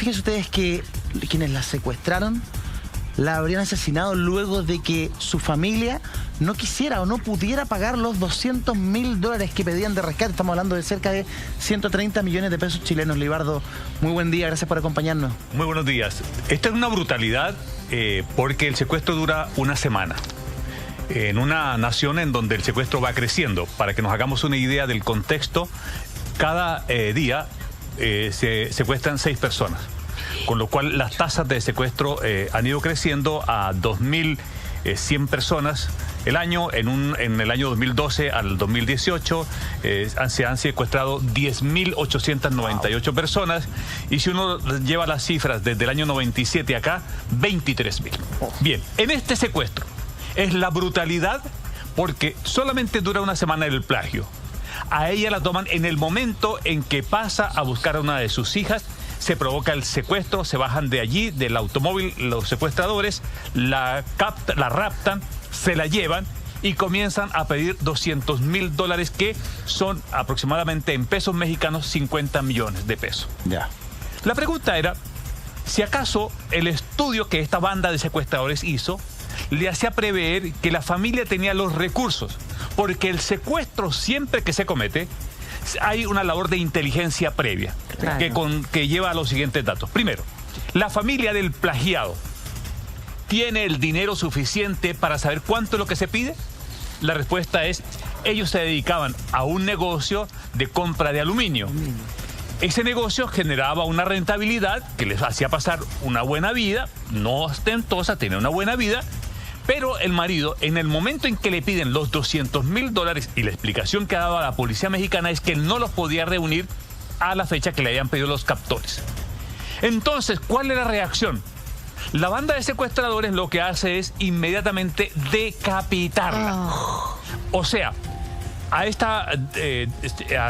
Fíjense ustedes que quienes la secuestraron la habrían asesinado luego de que su familia no quisiera o no pudiera pagar los $200.000 que pedían de rescate. Estamos hablando de cerca de 130 millones de pesos chilenos. Libardo, muy buen día, gracias por acompañarnos. Muy buenos días. Esta es una brutalidad porque el secuestro dura una semana. En una nación en donde el secuestro va creciendo. Para que nos hagamos una idea del contexto, cada día se secuestran 6 personas. Con lo cual las tasas de secuestro han ido creciendo a 2.100 personas el año. En el año 2012 al 2018 se han secuestrado 10.898 personas. Y si uno lleva las cifras desde el año 97 acá, 23.000. Bien, en este secuestro es la brutalidad porque solamente dura una semana el plagio. A ella la toman en el momento en que pasa a buscar a una de sus hijas. Se provoca el secuestro, se bajan de allí, del automóvil, los secuestradores, la raptan, se la llevan y comienzan a pedir $200.000, que son aproximadamente en pesos mexicanos 50 millones de pesos. Ya. La pregunta era si acaso el estudio que esta banda de secuestradores hizo le hacía prever que la familia tenía los recursos, porque el secuestro siempre que se comete hay una labor de inteligencia previa, claro, que lleva a los siguientes datos. Primero, ¿la familia del plagiado tiene el dinero suficiente para saber cuánto es lo que se pide? La respuesta es, ellos se dedicaban a un negocio de compra de aluminio. Ese negocio generaba una rentabilidad que les hacía pasar una buena vida, no ostentosa, tenía una buena vida. Pero el marido, en el momento en que le piden los $200.000, y la explicación que ha dado a la policía mexicana es que no los podía reunir a la fecha que le habían pedido los captores. Entonces, ¿cuál es la reacción? La banda de secuestradores lo que hace es inmediatamente decapitarla. O sea, a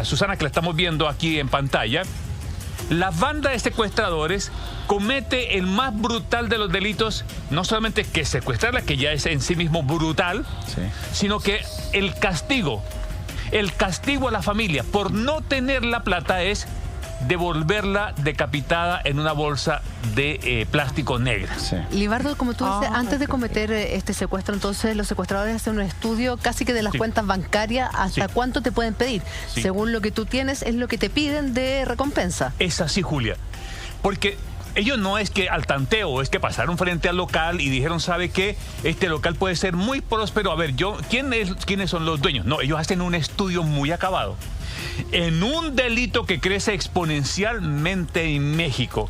Susana, que la estamos viendo aquí en pantalla, la banda de secuestradores comete el más brutal de los delitos, no solamente que secuestrarla, que ya es en sí mismo brutal, sí, sino que el castigo a la familia por no tener la plata es devolverla decapitada en una bolsa de plástico negra. Sí. Libardo, como tú dices, antes de cometer este secuestro, entonces los secuestradores hacen un estudio casi que de las cuentas bancarias, hasta cuánto te pueden pedir. Sí. Según lo que tú tienes, es lo que te piden de recompensa. Es así, Julia. Porque ellos no es que al tanteo, es que pasaron frente al local y dijeron, ¿sabe qué? Este local puede ser muy próspero. A ver, ¿quiénes son los dueños? No, ellos hacen un estudio muy acabado. En un delito que crece exponencialmente en México,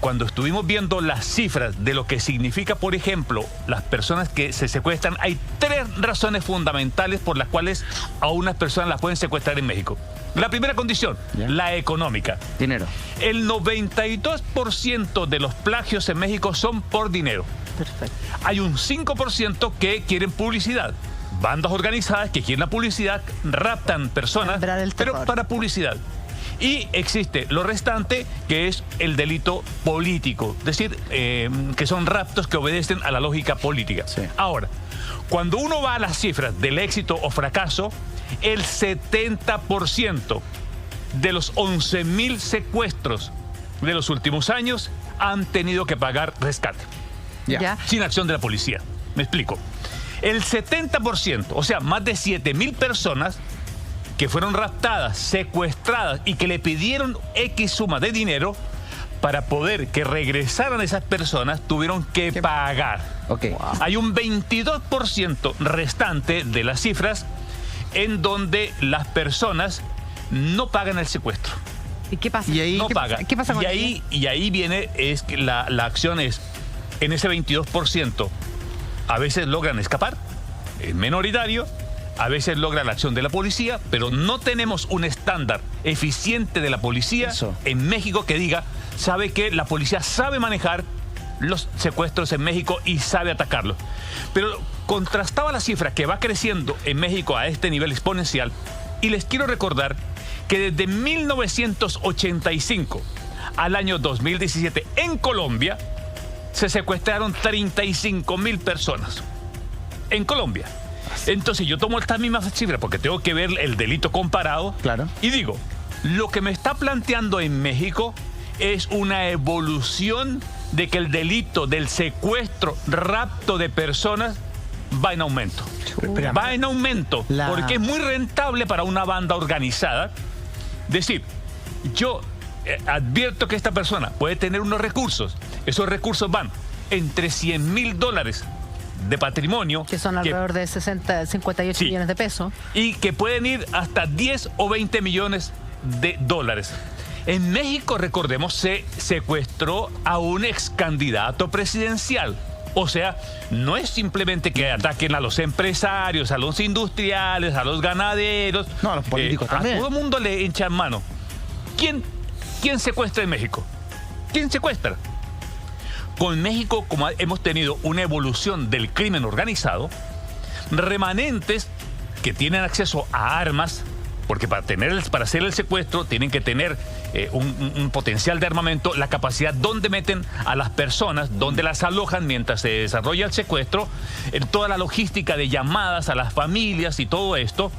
cuando estuvimos viendo las cifras de lo que significa, por ejemplo, las personas que se secuestran, hay 3 razones fundamentales por las cuales a unas personas las pueden secuestrar en México. La primera condición, la económica. Dinero. El 92% de los plagios en México son por dinero. Perfecto. Hay un 5% que quieren publicidad. Bandas organizadas que quieren la publicidad, raptan personas, pero para publicidad. Y existe lo restante, que es el delito político, es decir, que son raptos que obedecen a la lógica política. Sí. Ahora, cuando uno va a las cifras del éxito o fracaso, el 70% de los 11.000 secuestros de los últimos años han tenido que pagar rescate. Sin acción de la policía. Me explico. El 70%, o sea, más de 7.000 personas que fueron raptadas, secuestradas y que le pidieron X suma de dinero, para poder que regresaran esas personas, tuvieron que pagar. Okay. Wow. Hay un 22% restante de las cifras en donde las personas no pagan el secuestro. ¿Y qué pasa? ¿Y ahí, no pagan. ¿Qué pasa con y ahí viene, es que la acción es, en ese 22%, a veces logran escapar, es minoritario, a veces logra la acción de la policía, pero no tenemos un estándar eficiente de la policía en México que diga, sabe que la policía sabe manejar los secuestros en México y sabe atacarlos. Pero contrastaba la cifra que va creciendo en México a este nivel exponencial, y les quiero recordar que desde 1985 al año 2017 en Colombia se secuestraron 35.000 personas. En Colombia. Entonces yo tomo esta misma cifra porque tengo que ver el delito comparado. Claro. Y digo, lo que me está planteando en México es una evolución de que el delito del secuestro, rapto de personas va en aumento. Va en aumento porque es muy rentable para una banda organizada decir, yo advierto que esta persona puede tener unos recursos. Esos recursos van entre $100.000 de patrimonio. Que son alrededor de 58 millones de pesos. Y que pueden ir hasta 10 o 20 millones de dólares. En México, recordemos, se secuestró a un ex candidato presidencial. O sea, no es simplemente que ataquen a los empresarios, a los industriales, a los ganaderos. No, a los políticos también. A todo el mundo le hinchan mano. ¿Quién secuestra en México? ¿Quién secuestra? Con México, como hemos tenido una evolución del crimen organizado, remanentes que tienen acceso a armas, porque para hacer el secuestro tienen que tener un potencial de armamento, la capacidad donde meten a las personas, donde las alojan mientras se desarrolla el secuestro, toda la logística de llamadas a las familias y todo esto,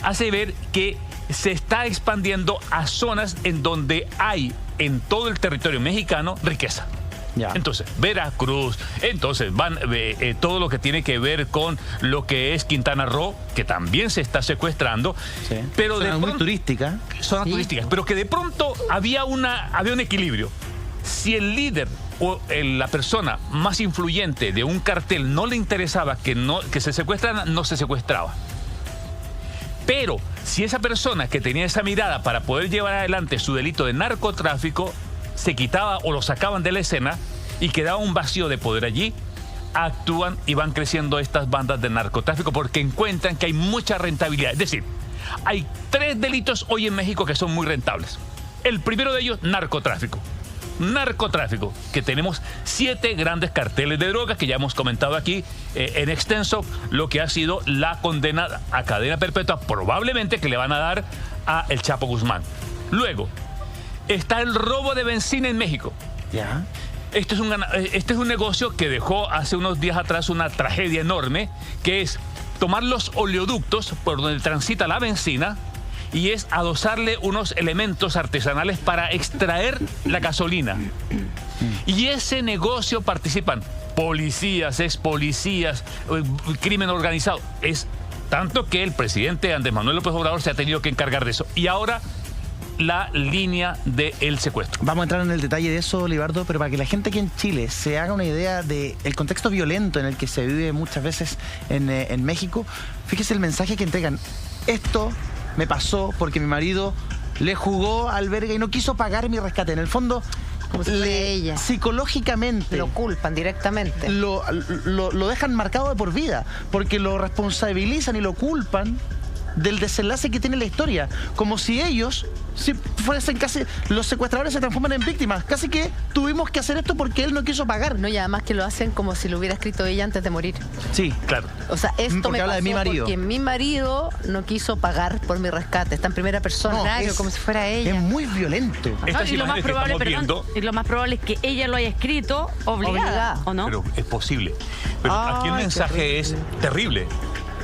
hace ver que se está expandiendo a zonas en donde hay en todo el territorio mexicano riqueza. Ya. Entonces, Veracruz, entonces van todo lo que tiene que ver con lo que es Quintana Roo, que también se está secuestrando, pero zona muy turística. Zonas turísticas, pero que de pronto había un equilibrio. Si el líder o la persona más influyente de un cartel no le interesaba que se secuestraran, no se secuestraba. Pero si esa persona que tenía esa mirada para poder llevar adelante su delito de narcotráfico se quitaba o lo sacaban de la escena y quedaba un vacío de poder allí, actúan y van creciendo estas bandas de narcotráfico porque encuentran que hay mucha rentabilidad. Es decir, hay 3 delitos hoy en México que son muy rentables. El primero de ellos, narcotráfico. Narcotráfico, que tenemos 7 grandes carteles de drogas que ya hemos comentado aquí en extenso, lo que ha sido la condena a cadena perpetua probablemente que le van a dar a el Chapo Guzmán. Luego está el robo de benzina en México. Ya. Este es un negocio que dejó hace unos días atrás una tragedia enorme, que es tomar los oleoductos por donde transita la benzina y es adosarle unos elementos artesanales para extraer la gasolina. Y ese negocio participan policías, ex policías, crimen organizado. Es tanto que el presidente Andrés Manuel López Obrador se ha tenido que encargar de eso. Y ahora la línea del secuestro. Vamos a entrar en el detalle de eso, Libardo, pero para que la gente aquí en Chile se haga una idea del contexto violento en el que se vive muchas veces en México, fíjese el mensaje que entregan. Esto me pasó porque mi marido le jugó al verga y no quiso pagar mi rescate. En el fondo, ella psicológicamente lo culpan directamente. Lo dejan marcado de por vida, porque lo responsabilizan y lo culpan del desenlace que tiene la historia, como si ellos, si fuesen casi, los secuestradores se transforman en víctimas, casi que tuvimos que hacer esto porque él no quiso pagar. No, y además que lo hacen como si lo hubiera escrito ella antes de morir. Sí, claro. O sea, esto porque me habla pasó de mi marido. porque mi marido no quiso pagar por mi rescate. Está en primera persona, como si fuera ella. Es muy violento. Estas y lo más imágenes que probable, estamos viendo, y lo más probable es que ella lo haya escrito obligada, ¿o no? pero es posible. Pero aquí el mensaje es terrible.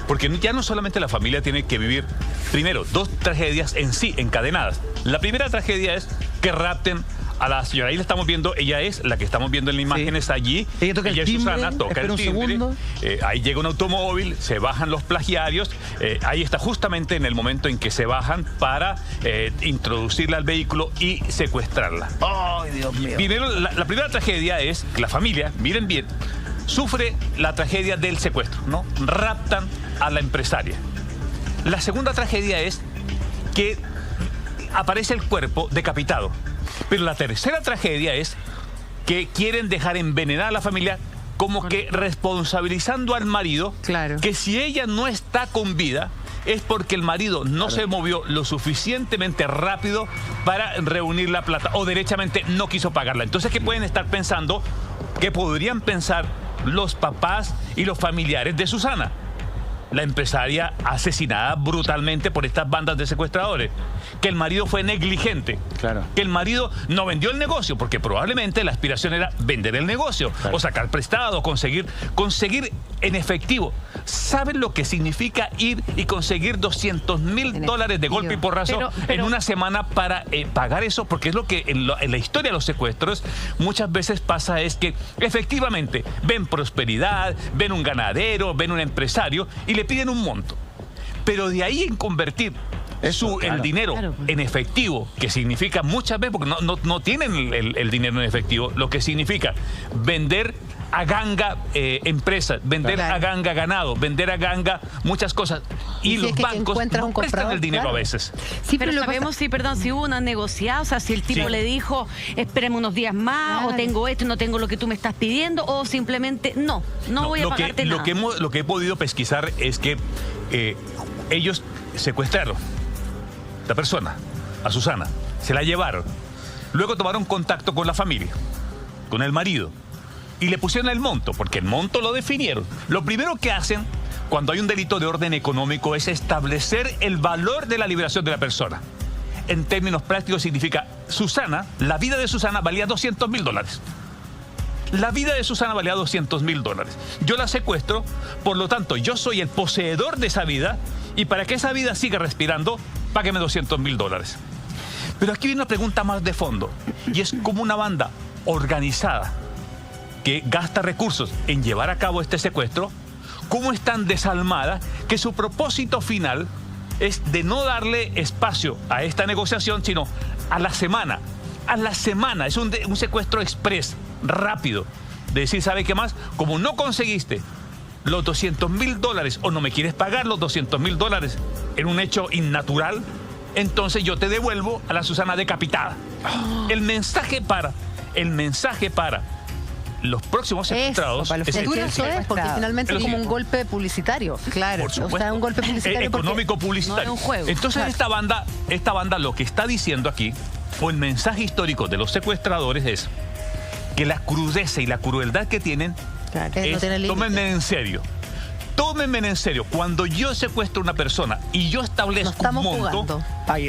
Porque ya no solamente la familia tiene que vivir, primero, 2 tragedias en sí, encadenadas. La primera tragedia es que rapten a la señora. Ahí la estamos viendo, ella es la que estamos viendo en las imágenes allí. Ella toca el timbre, Susana, toca el timbre. Ahí llega un automóvil, se bajan los plagiarios. Ahí está justamente en el momento en que se bajan para introducirla al vehículo y secuestrarla. ¡Ay, Dios mío! Primero, la primera tragedia es que la familia, miren bien, sufre la tragedia del secuestro, ¿no? Raptan a la empresaria. La segunda tragedia es que aparece el cuerpo decapitado. Pero la tercera tragedia es que quieren dejar envenenada a la familia, como que responsabilizando al marido, claro, que si ella no está con vida es porque el marido no se movió lo suficientemente rápido para reunir la plata o derechamente no quiso pagarla. Entonces, ¿qué pueden estar pensando? ¿Qué podrían pensar los papás y los familiares de Susana? la empresaria asesinada brutalmente por estas bandas de secuestradores, que el marido fue negligente, que el marido no vendió el negocio, porque probablemente la aspiración era vender el negocio, o sacar prestado, conseguir en efectivo. ¿Saben lo que significa ir y conseguir $200,000 de golpe y porrazo en una semana para pagar eso? Porque es lo que en la historia de los secuestros muchas veces pasa, es que efectivamente ven prosperidad, ven un ganadero, ven un empresario y le piden un monto. Pero de ahí en convertir el dinero en efectivo, que significa muchas veces, porque no tienen el dinero en efectivo, lo que significa vender a ganga empresas, vender a ganga ganado, vender a ganga muchas cosas. Y los bancos no prestan el dinero a veces. Sí, pero sabemos si hubo una negociada, o sea, si el tipo le dijo, espérame unos días más, o tengo esto y no tengo lo que tú me estás pidiendo, o simplemente no voy a pagarte nada. Lo que he podido pesquisar es que ellos secuestraron a la persona, a Susana, se la llevaron, luego tomaron contacto con la familia, con el marido, y le pusieron el monto, porque el monto lo definieron. Lo primero que hacen cuando hay un delito de orden económico es establecer el valor de la liberación de la persona. En términos prácticos significa, la vida de Susana valía $200,000. La vida de Susana valía $200,000. Yo la secuestro, por lo tanto, yo soy el poseedor de esa vida, y para que esa vida siga respirando, págueme $200,000. Pero aquí viene una pregunta más de fondo, y es como una banda organizada que gasta recursos en llevar a cabo este secuestro, cómo es tan desalmada que su propósito final es de no darle espacio a esta negociación, sino a la semana. A la semana, es un secuestro express, rápido, de decir, ¿sabe qué más? Como no conseguiste los $200,000 o no me quieres pagar los $200,000 en un hecho innatural, entonces yo te devuelvo a la Susana decapitada. El mensaje para los próximos secuestrados porque finalmente es como un golpe publicitario. Claro, o sea, un golpe publicitario económico publicitario. No es un juego. Entonces esta banda lo que está diciendo aquí, o el mensaje histórico de los secuestradores, es que la crudeza y la crueldad que tienen es, tómenme en serio. Tómenme en serio. Cuando yo secuestro a una persona y yo establezco un monto,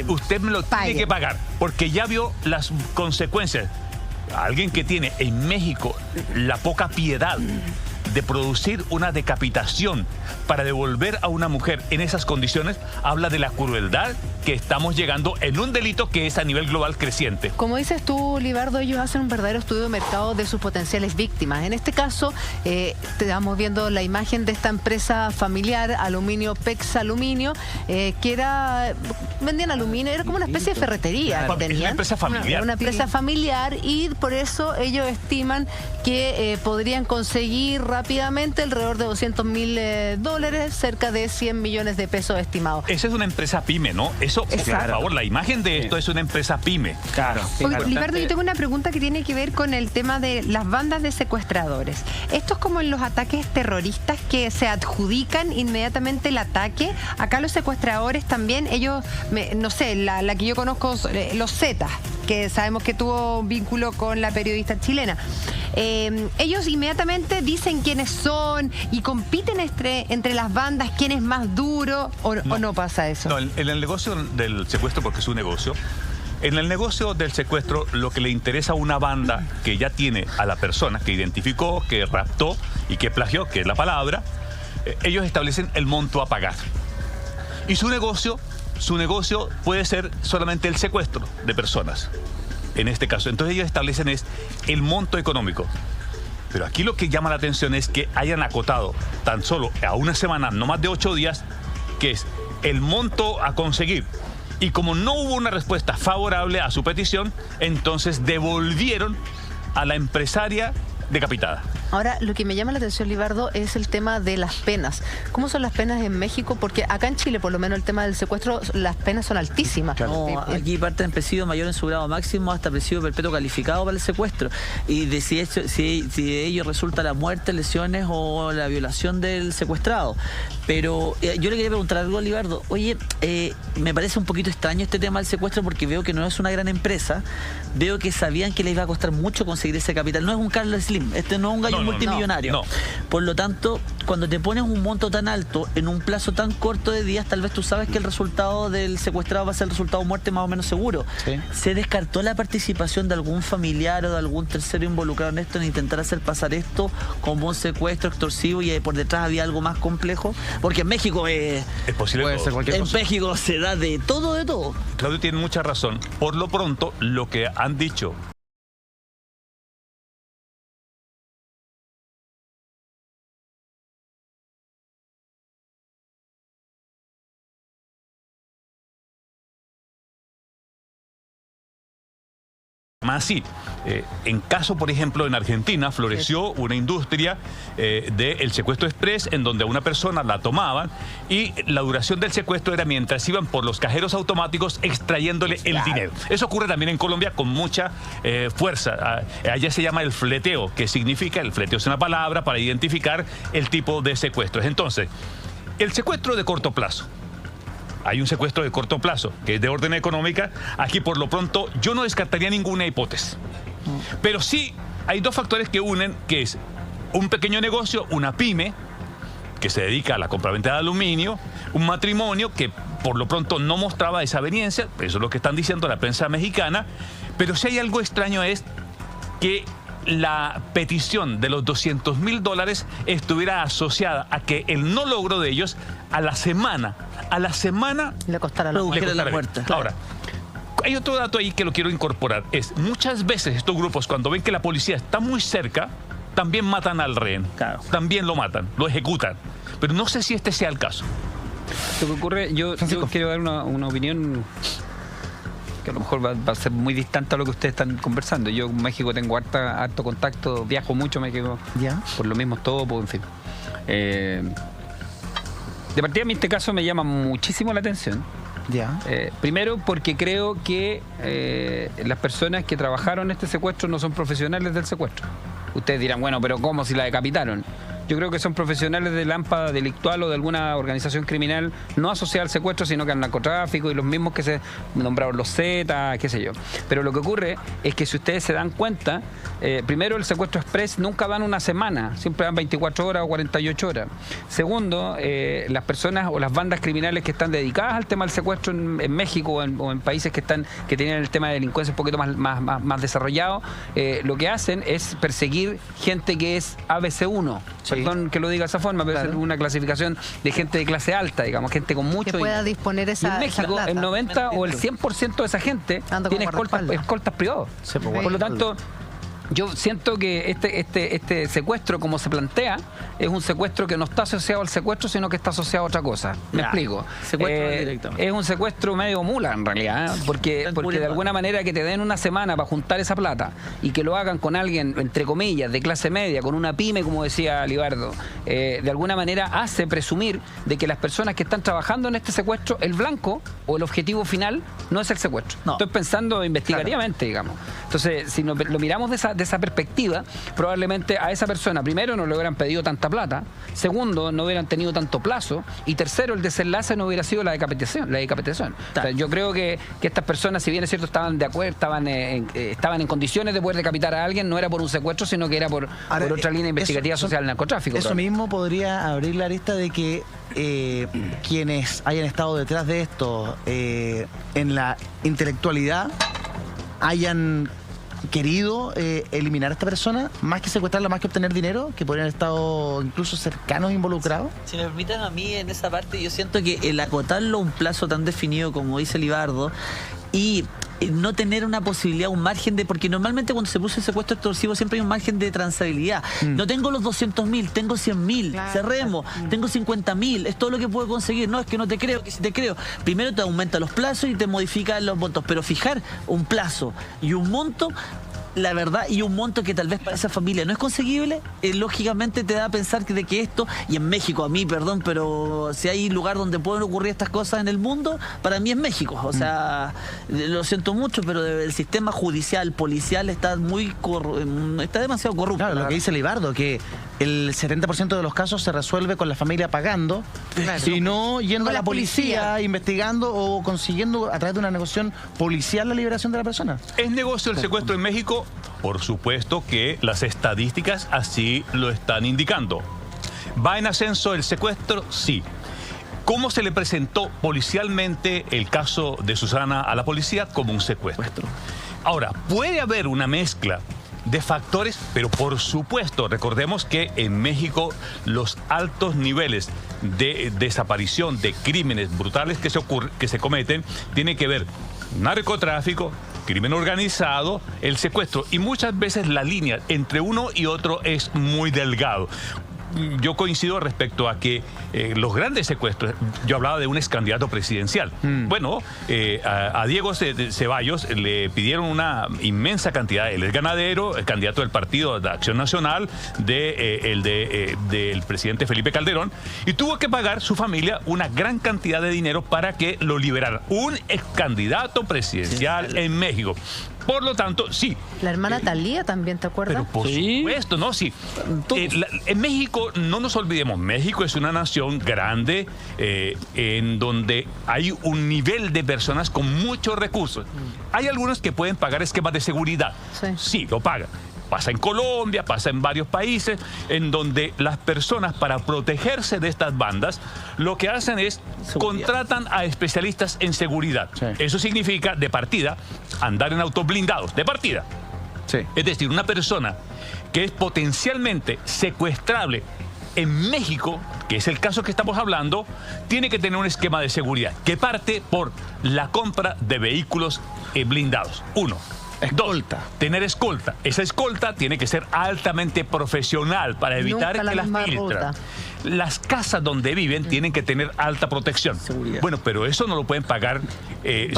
usted me lo tiene que pagar, porque ya vio las consecuencias. Alguien que tiene en México la poca piedad de producir una decapitación para devolver a una mujer en esas condiciones, habla de la crueldad que estamos llegando en un delito que es a nivel global creciente. Como dices tú, Libardo, ellos hacen un verdadero estudio de mercado de sus potenciales víctimas. En este caso, estamos viendo la imagen de esta empresa familiar, Aluminio Pex Aluminio, que vendían aluminio, era como una especie de ferretería. Que tenían. Una empresa familiar. Una empresa familiar, y por eso ellos estiman que podrían conseguir rápidamente alrededor de $200,000, cerca de 100 millones de pesos estimados. Esa es una empresa pyme, ¿no? Eso, por favor, la imagen de esto es una empresa pyme. Claro. Libardo, yo tengo una pregunta que tiene que ver con el tema de las bandas de secuestradores. Esto es como en los ataques terroristas, que se adjudican inmediatamente el ataque. Acá los secuestradores también, ellos, no sé, la que yo conozco, los Zetas, que sabemos que tuvo un vínculo con la periodista chilena. Ellos inmediatamente dicen quiénes son y compiten entre las bandas, quién es más duro, o no pasa eso. No, en el negocio del secuestro, porque es un negocio, en el negocio del secuestro lo que le interesa a una banda que ya tiene a la persona, que identificó, que raptó y que plagió, que es la palabra, ellos establecen el monto a pagar. Y su negocio puede ser solamente el secuestro de personas, en este caso. Entonces ellos establecen el monto económico. Pero aquí lo que llama la atención es que hayan acotado tan solo a una semana, no más de 8 días, que es el monto a conseguir. Y como no hubo una respuesta favorable a su petición, entonces devolvieron a la empresaria decapitada. Ahora, lo que me llama la atención, Libardo, es el tema de las penas. ¿Cómo son las penas en México? Porque acá en Chile, por lo menos, el tema del secuestro, las penas son altísimas. Claro. No, aquí parten presidio mayor en su grado máximo hasta presidio perpetuo calificado para el secuestro. Y de si de ello resulta la muerte, lesiones o la violación del secuestrado. Pero yo le quería preguntar algo a Libardo. Oye, me parece un poquito extraño este tema del secuestro, porque veo que no es una gran empresa. Veo que sabían que les iba a costar mucho conseguir ese capital. No es un Carlos Slim, este no es un gallo alguien multimillonario. No. Por lo tanto, cuando te pones un monto tan alto en un plazo tan corto de días, tal vez tú sabes que el resultado del secuestrado va a ser el resultado de muerte más o menos seguro. Sí. ¿Se descartó la participación de algún familiar o de algún tercero involucrado en esto, en intentar hacer pasar esto como un secuestro extorsivo y por detrás había algo más complejo? Porque en México Es posible Puede todo. ser cualquier en cosa. México se da de todo, de todo. Claudio tiene mucha razón. Por lo pronto, lo que han dicho más así. En caso, por ejemplo, en Argentina floreció una industria del secuestro express en donde a una persona la tomaban y la duración del secuestro era mientras iban por los cajeros automáticos extrayéndole el dinero. Eso ocurre también en Colombia con mucha fuerza. Allá se llama el fleteo, que significa, el fleteo es una palabra para identificar el tipo de secuestros. Entonces, el secuestro de corto plazo. Hay un secuestro de corto plazo, que es de orden económica. Aquí, por lo pronto, yo no descartaría ninguna hipótesis. Pero sí hay dos factores que unen, que es un pequeño negocio, una pyme, que se dedica a la compraventa de aluminio, un matrimonio que por lo pronto no mostraba desaveniencia, eso es lo que están diciendo la prensa mexicana. Pero si hay algo extraño es que la petición de los $200,000 estuviera asociada a que el no logro de ellos a la semana Le costará la Produjera muerte. la muerte. Ahora, hay otro dato ahí que lo quiero incorporar. Es muchas veces estos grupos, cuando ven que la policía está muy cerca, también matan al rehén. Claro. También lo matan, lo ejecutan. Pero no sé si este sea el caso. Lo que ocurre, yo quiero dar una opinión que a lo mejor va a ser muy distante a lo que ustedes están conversando. Yo en México tengo harto contacto, viajo mucho a México, ¿Ya? por lo mismo todo, pues, en fin. De partida, a mí este caso me llama muchísimo la atención. Ya. Primero porque creo que las personas que trabajaron en este secuestro no son profesionales del secuestro. Ustedes dirán, bueno, pero ¿cómo si la decapitaron? Yo creo que son profesionales de lámpara delictual o de alguna organización criminal no asociada al secuestro, sino que al narcotráfico y los mismos que se nombraron los Z, qué sé yo. Pero lo que ocurre es que si ustedes se dan cuenta, primero, el secuestro express nunca van una semana, siempre van 24 horas o 48 horas. Segundo, las personas o las bandas criminales que están dedicadas al tema del secuestro en México o en países que tienen el tema de delincuencia un poquito más desarrollado, lo que hacen es perseguir gente que es ABC1. Perdón que lo diga de esa forma, pero es una clasificación de gente de clase alta, digamos, gente con mucho Que pueda dinero. disponer Y esa en México, plata. el 90 o el 100% de esa gente Anda tiene como guardaespaldas. escoltas privados. Sí, pues, Por lo tanto, yo siento que este secuestro, como se plantea, es un secuestro que no está asociado al secuestro, sino que está asociado a otra cosa. Me Ya. explico. Secuestro directamente. Es un secuestro medio mula, en realidad, ¿eh? porque de alguna manera que te den una semana para juntar esa plata y que lo hagan con alguien, entre comillas, de clase media, con una pyme, como decía Libardo, de alguna manera hace presumir de que las personas que están trabajando en este secuestro, el blanco o el objetivo final no es el secuestro. No. Estoy pensando investigativamente, digamos. Entonces, si lo miramos de esa perspectiva, probablemente a esa persona, primero, no le hubieran pedido tanta plata, segundo, no hubieran tenido tanto plazo, y tercero, el desenlace no hubiera sido la decapitación. O sea, yo creo que estas personas, si bien es cierto, estaban de acuerdo, estaban en condiciones de poder decapitar a alguien, no era por un secuestro, sino que era por otra línea investigativa social del narcotráfico. Eso mismo podría abrir la arista de que quienes hayan estado detrás de esto en la intelectualidad hayan querido eliminar a esta persona, más que secuestrarla, más que obtener dinero, que podrían haber estado incluso cercanos involucrados. Si me permiten a mí en esa parte, yo siento que el acotarlo a un plazo tan definido como dice Libardo y no tener una posibilidad, un margen de... Porque normalmente cuando se puso el secuestro extorsivo siempre hay un margen de transabilidad. No tengo los 200.000, tengo 100.000, Claro. cerremos, tengo 50.000, es todo lo que puedo conseguir. No, es que no te creo, que si te creo. Primero te aumenta los plazos y te modifica los montos, pero fijar un plazo y un monto, la verdad, y un monto que tal vez para esa familia no es conseguible, lógicamente te da a pensar de que esto, y en México, a mí, perdón, pero si hay lugar donde pueden ocurrir estas cosas en el mundo, para mí es México. O sea, lo siento mucho, pero el sistema judicial, policial está demasiado corrupto. Claro, lo que dice Libardo, que el 70% de los casos se resuelve con la familia pagando, y no yendo a la policía, investigando o consiguiendo a través de una negociación policial la liberación de la persona. ¿Es negocio el secuestro en México? Por supuesto que las estadísticas así lo están indicando. ¿Va en ascenso el secuestro? Sí. ¿Cómo se le presentó policialmente el caso de Susana a la policía? Como un secuestro. Ahora, puede haber una mezcla de factores, pero por supuesto, recordemos que en México los altos niveles de desaparición, de crímenes brutales que se cometen, tiene que ver narcotráfico, crimen organizado, el secuestro, y muchas veces la línea entre uno y otro es muy delgado. Yo coincido respecto a que los grandes secuestros, yo hablaba de un ex candidato presidencial. Bueno, a Diego Ceballos le pidieron una inmensa cantidad, él es ganadero, el candidato del Partido de Acción Nacional, del presidente Felipe Calderón, y tuvo que pagar su familia una gran cantidad de dinero para que lo liberaran. Un ex candidato presidencial en México. Por lo tanto, sí. La hermana Talía también, ¿te acuerdas? Pero por supuesto, ¿no? Sí. En México, no nos olvidemos, México es una nación grande en donde hay un nivel de personas con muchos recursos. Hay algunos que pueden pagar esquemas de seguridad. Sí, lo pagan. Pasa en Colombia, pasa en varios países, en donde las personas, para protegerse de estas bandas, lo que hacen es contratan a especialistas en seguridad. Eso significa, de partida, andar en autos blindados, de partida. Es decir, una persona que es potencialmente secuestrable en México, que es el caso que estamos hablando, tiene que tener un esquema de seguridad que parte por la compra de vehículos blindados. Uno. Escolta. Tener escolta. Esa escolta tiene que ser altamente profesional para evitar que las filtran. Las casas donde viven tienen que tener alta protección. Seguridad. Bueno, pero eso no lo pueden pagar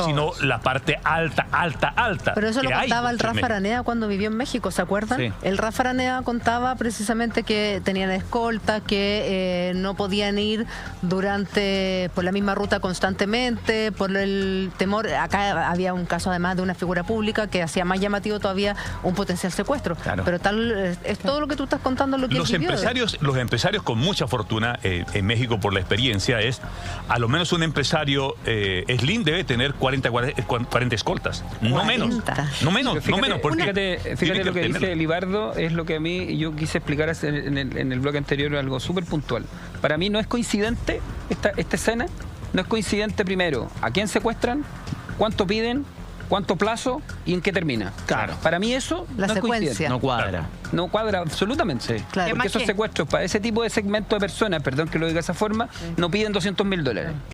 sino la parte alta. Pero eso lo contaba el Rafa Araneda cuando vivió en México, ¿se acuerdan? Sí. El Rafa Araneda contaba precisamente que tenían escolta, que no podían ir por la misma ruta constantemente, por el temor. Acá había un caso además de una figura pública que hacía más llamativo todavía un potencial secuestro. Claro. Pero es todo lo que tú estás contando lo que los empresarios con mucha fortuna en México, por la experiencia, a lo menos un empresario Slim debe tener 40 escoltas. No menos. No menos. Fíjate lo que dice Libardo, es lo que a mí yo quise explicar en el bloque anterior, algo súper puntual. Para mí no es coincidente esta escena, no es coincidente primero a quién secuestran, cuánto piden, cuánto plazo y en qué termina. Claro. Para mí eso no es coincidente. No cuadra. Claro. No cuadra absolutamente. Claro. Porque esos secuestros para ese tipo de segmento de personas, perdón que lo diga de esa forma, no piden $200.000.